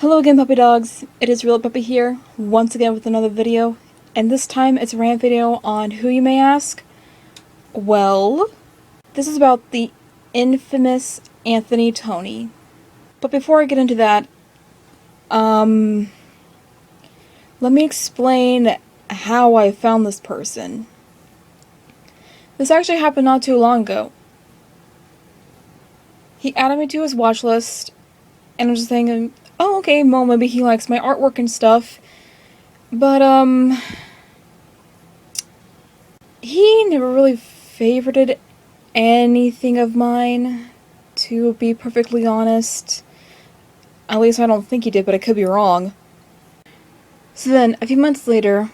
Hello again, puppy dogs. It is Real Puppy here, once again with another video, and this time it's a rant video on who, you may ask? Well, this is about the infamous AnthoneyToney. But before I get into that, let me explain how I found this person. This actually happened not too long ago. He added me to his watch list, and I'm just thinking, oh, okay, well, maybe he likes my artwork and stuff. But, he never really favorited anything of mine, to be perfectly honest. At least I don't think he did, but I could be wrong. So then, a few months later,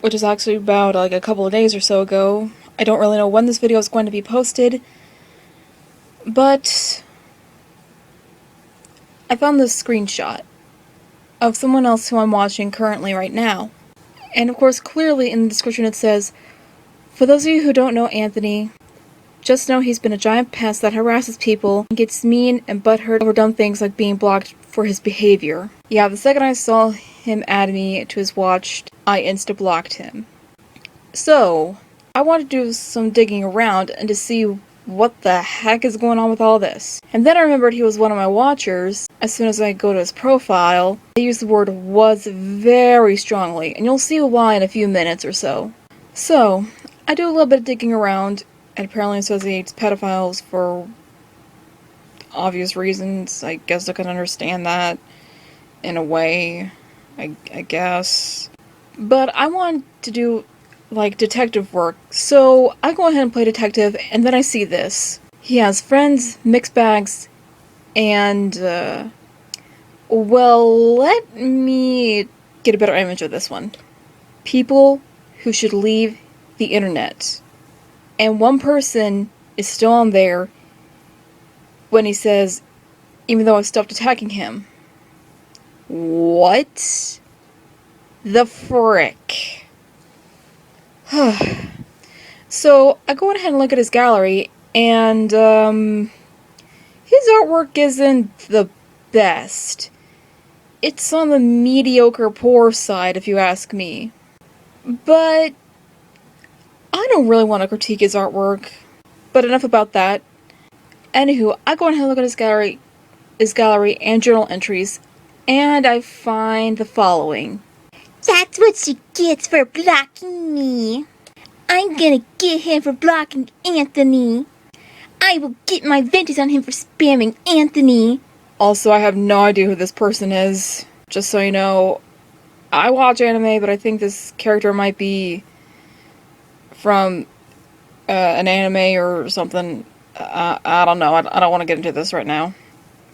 which is actually about, like, a couple of days or so ago, I don't really know when this video is going to be posted, but I found this screenshot of someone else who I'm watching currently right now. And of course, clearly in the description it says, "For those of you who don't know Anthony, just know he's been a giant pest that harasses people and gets mean and butthurt over dumb things like being blocked for his behavior." Yeah, the second I saw him add me to his watch, I insta-blocked him. So, I wanted to do some digging around and to see what the heck is going on with all this. And then I remembered he was one of my watchers. As soon as I go to his profile, I use the word "was" very strongly, and you'll see why in a few minutes or so. So, I do a little bit of digging around, and apparently associates pedophiles for obvious reasons. I guess I can understand that in a way, I guess. But I want to do, like, detective work, so I go ahead and play detective, and then I see this. He has friends, mixed bags, and, well, let me get a better image of this one. People who should leave the internet. And one person is still on there when he says, "Even though I stopped attacking him." What the frick? So, I go ahead and look at his gallery, and, his artwork isn't the best. It's on the mediocre poor side, if you ask me. But I don't really want to critique his artwork. But enough about that. Anywho, I go ahead and look at his gallery and journal entries, and I find the following. "That's what she gets for blocking me. I'm gonna get him for blocking Anthony. I will get my vengeance on him for spamming Anthony." Also, I have no idea who this person is. Just so you know, I watch anime, but I think this character might be from an anime or something. I don't know. I don't want to get into this right now.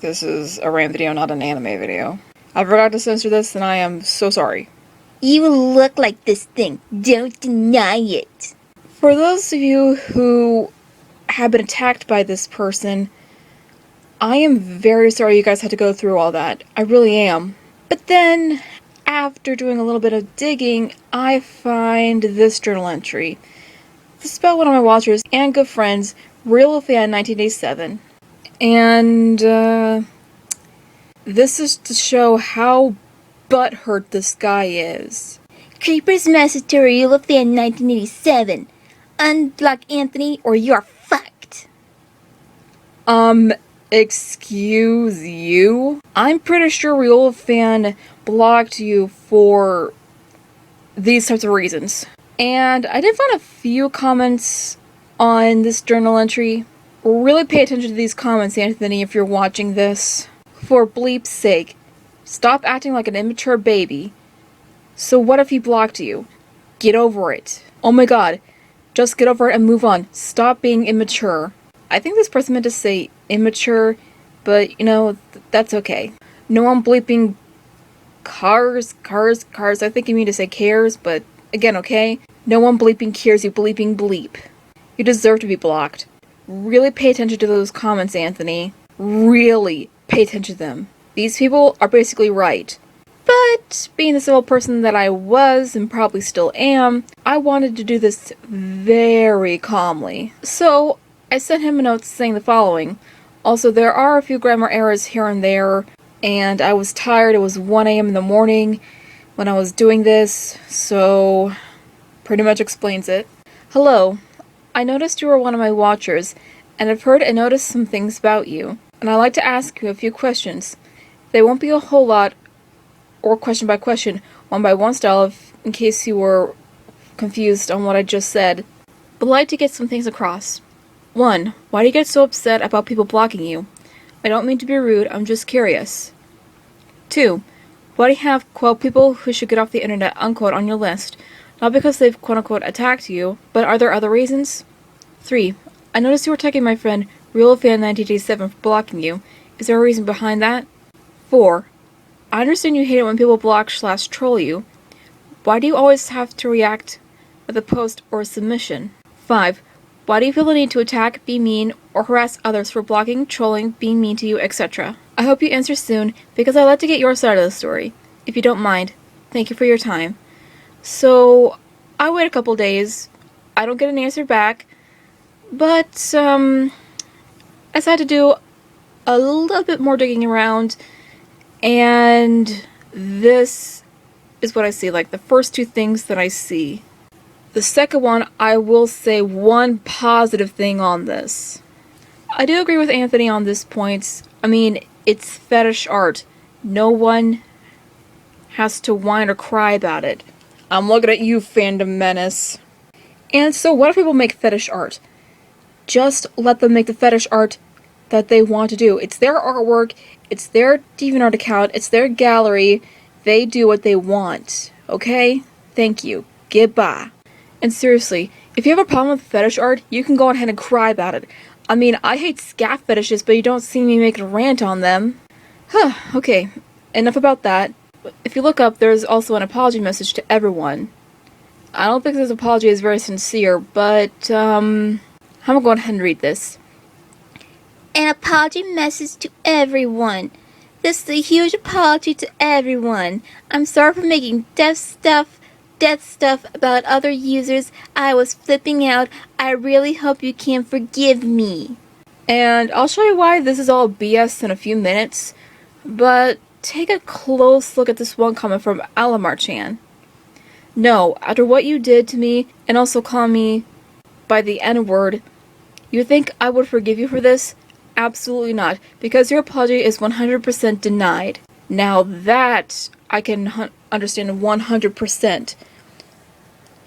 This is a rant video, not an anime video. I forgot to censor this, and I am so sorry. "You look like this thing. Don't deny it." For those of you who have been attacked by this person, I am very sorry you guys had to go through all that. I really am. But then, after doing a little bit of digging, I find this journal entry. This is about one of my watchers and good friends, Riolu 1987. And, this is to show how butthurt this guy is. "Creeper's message to Riolu fan 1987. Unblock Anthony or you're fucked." Excuse you? I'm pretty sure Riolu fan blocked you for these types of reasons. And I did find a few comments on this journal entry. Really pay attention to these comments, Anthony, if you're watching this. For bleep's sake, stop acting like an immature baby. So what if he blocked you? Get over it. Oh my god. Just get over it and move on. Stop being immature. I think this person meant to say immature, but, you know, that's okay. No one bleeping cars. I think you mean to say cares, but again, okay? No one bleeping cares, you bleeping bleep. You deserve to be blocked. Really pay attention to those comments, Anthony. Really pay attention to them. These people are basically right. But, being the civil person that I was, and probably still am, I wanted to do this very calmly. So, I sent him a note saying the following. Also, there are a few grammar errors here and there, and I was tired. It was 1 a.m. in the morning when I was doing this, so pretty much explains it. Hello, I noticed you were one of my watchers, and I've heard and noticed some things about you, and I'd like to ask you a few questions. They won't be a whole lot, or question by question, one by one style, in case you were confused on what I just said. But I'd like to get some things across. 1. Why do you get so upset about people blocking you? I don't mean to be rude, I'm just curious. 2. Why do you have, quote, people who should get off the internet, unquote, on your list? Not because they've, quote unquote, attacked you, but are there other reasons? 3. I noticed you were attacking my friend, Riolu fan 1987, for blocking you. Is there a reason behind that? 4. I understand you hate it when people block/troll you. Why do you always have to react with a post or a submission? 5. Why do you feel the need to attack, be mean, or harass others for blocking, trolling, being mean to you, etc.? I hope you answer soon, because I'd like to get your side of the story. If you don't mind, thank you for your time. So, I wait a couple days. I don't get an answer back, but, I decided to do a little bit more digging around, and this is what I see, like the first 2 things that I see. The second one, I will say one positive thing on this. I do agree with Anthony on this point. I mean, it's fetish art. No one has to whine or cry about it. I'm looking at you, fandom menace. And so what if people make fetish art? Just let them make the fetish art that they want to do. It's their artwork, it's their DeviantArt account, it's their gallery. They do what they want, okay? Thank you. Goodbye. And seriously, if you have a problem with fetish art, you can go ahead and cry about it. I mean, I hate scat fetishes, but you don't see me making a rant on them. Okay, enough about that. If you look up, there's also an apology message to everyone. I don't think this apology is very sincere, but, I'm gonna go ahead and read this. An apology message to everyone. This is a huge apology to everyone. I'm sorry for making death stuff about other users. I was flipping out. I really hope you can forgive me. And I'll show you why this is all BS in a few minutes, but take a close look at this one comment from Alamar-chan. No, after what you did to me, and also call me by the N-word, you think I would forgive you for this? Absolutely not, because your apology is 100% denied. Now that I can understand 100%.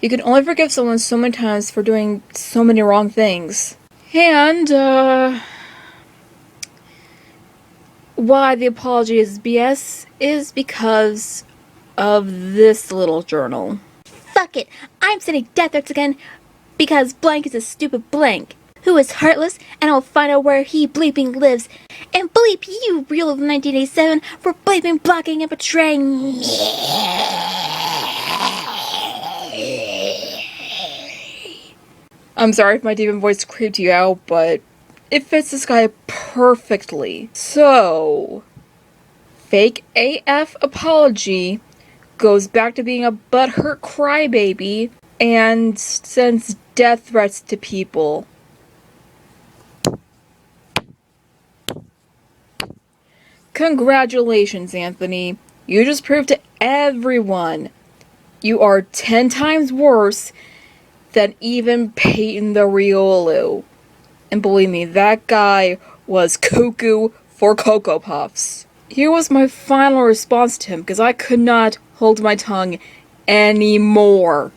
You can only forgive someone so many times for doing so many wrong things. And, why the apology is BS is because of this little journal. Fuck it. I'm sending death threats again because blank is a stupid blank who is heartless, and I'll find out where he bleeping lives. And bleep you, Riolu of 1987, for bleeping, blocking, and betraying me. I'm sorry if my demon voice creeped you out, but it fits this guy perfectly. So, fake AF apology goes back to being a butthurt crybaby and sends death threats to people. Congratulations, Anthony. You just proved to everyone you are 10 times worse than even Peyton the Riolu. And believe me, that guy was cuckoo for Cocoa Puffs. Here was my final response to him, because I could not hold my tongue anymore.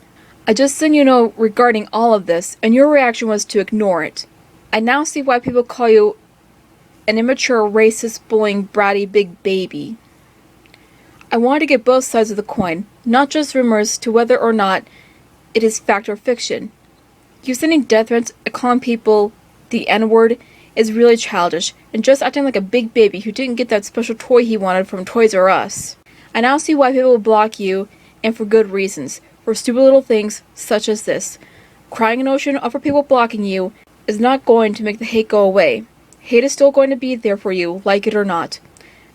I just sent you a note regarding all of this, and your reaction was to ignore it. I now see why people call you an immature, racist, bullying, bratty big baby. I wanted to get both sides of the coin, not just rumors to whether or not it is fact or fiction. You sending death threats and calling people the N-word is really childish, and just acting like a big baby who didn't get that special toy he wanted from Toys R Us. I now see why people will block you, and for good reasons, for stupid little things such as this. Crying an ocean over people blocking you is not going to make the hate go away. Hate is still going to be there for you, like it or not.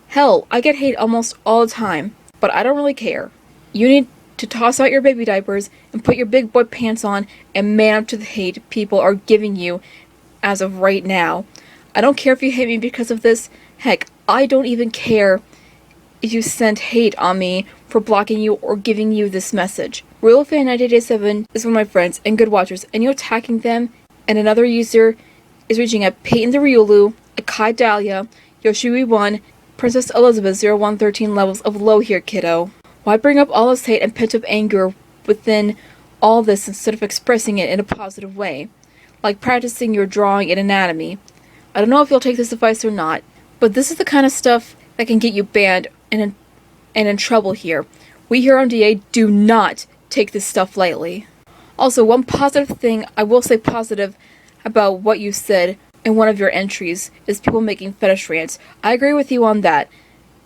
Hell, I get hate almost all the time, but I don't really care. You need to toss out your baby diapers and put your big boy pants on and man up to the hate people are giving you as of right now. I don't care if you hate me because of this. Heck, I don't even care if you sent hate on me for blocking you or giving you this message. RealFan1987 is one of my friends and good watchers, and you attacking them, and another user is reaching at Peyton the Riolu, Akai Dahlia, Yoshui1, Princess Elizabeth 0113 levels of low here, kiddo. Why bring up all this hate and pent up anger within all this instead of expressing it in a positive way? Like practicing your drawing in anatomy. I don't know if you'll take this advice or not, but this is the kind of stuff that can get you banned and in trouble here. We here on DA do not take this stuff lightly. Also, one positive thing I will say positive about what you said in one of your entries is people making fetish rants. I agree with you on that.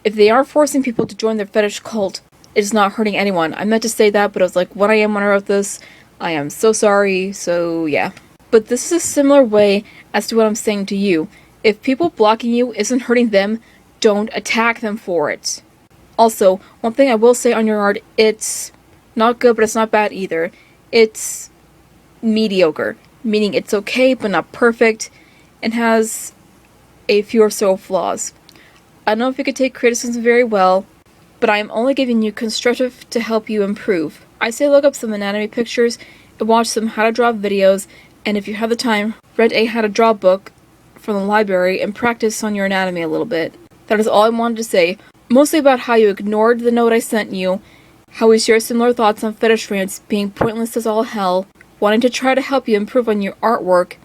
If they are forcing people to join their fetish cult, it is not hurting anyone. I meant to say that, but I was like, when I wrote this, I am so sorry, so yeah. But this is a similar way as to what I'm saying to you. If people blocking you isn't hurting them, don't attack them for it. Also, one thing I will say on your art, it's not good, but it's not bad either. It's mediocre, meaning it's okay, but not perfect, and has a few or so flaws. I don't know if you could take criticism very well, but I am only giving you constructive to help you improve. I say look up some anatomy pictures and watch some how to draw videos, and if you have the time, read a how to draw book from the library and practice on your anatomy a little bit. That is all I wanted to say, mostly about how you ignored the note I sent you, how we share similar thoughts on fetish rants being pointless as all hell, wanting to try to help you improve on your artwork,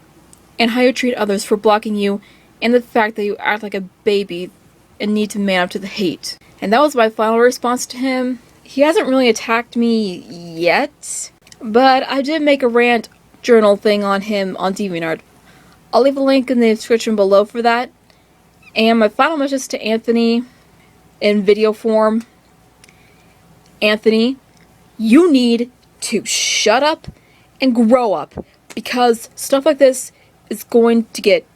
and how you treat others for blocking you, and the fact that you act like a baby and need to man up to the hate. And that was my final response to him. He hasn't really attacked me yet, but I did make a rant journal thing on him on DeviantArt. I'll leave a link in the description below for that. And my final message to Anthony in video form. Anthony, you need to shut up and grow up, because stuff like this is going to get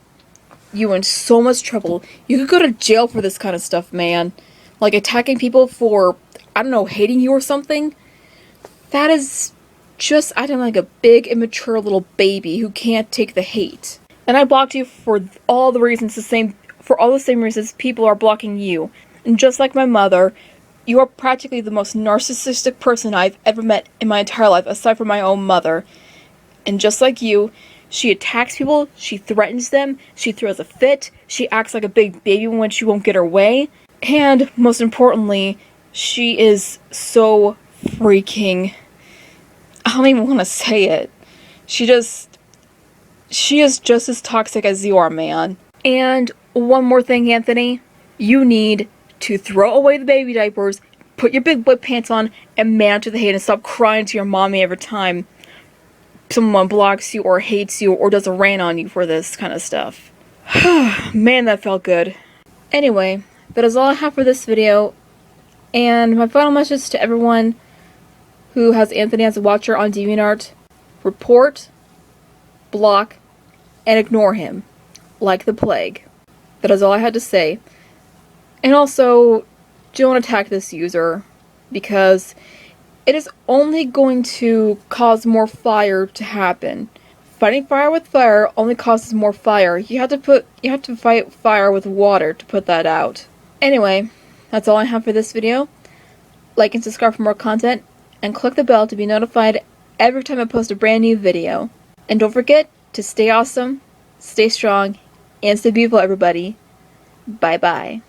you in so much trouble. You could go to jail for this kind of stuff, man. Like attacking people for, I don't know, hating you or something. That is just acting like a big, immature little baby who can't take the hate. And I blocked you for all the reasons for all the same reasons people are blocking you. And just like my mother, you are practically the most narcissistic person I've ever met in my entire life, aside from my own mother. And just like you, she attacks people, she threatens them, she throws a fit, she acts like a big baby when she won't get her way, and most importantly, she is so freaking... I don't even want to say it. She is just as toxic as you are, man. And one more thing, Anthony. You need to throw away the baby diapers, put your big boy pants on, and man up to the hate, and stop crying to your mommy every time someone blocks you or hates you or does a rant on you for this kind of stuff. Man, that felt good. Anyway, that is all I have for this video. And my final message to everyone who has Anthony as a watcher on DeviantArt: report, block, and ignore him like the plague. That is all I had to say. And also, don't attack this user, because it is only going to cause more fire to happen. Fighting fire with fire only causes more fire. You have to fight fire with water to put that out. Anyway, that's all I have for this video. Like and subscribe for more content, and click the bell to be notified every time I post a brand new video. And don't forget to stay awesome, stay strong, and stay beautiful, everybody. Bye bye.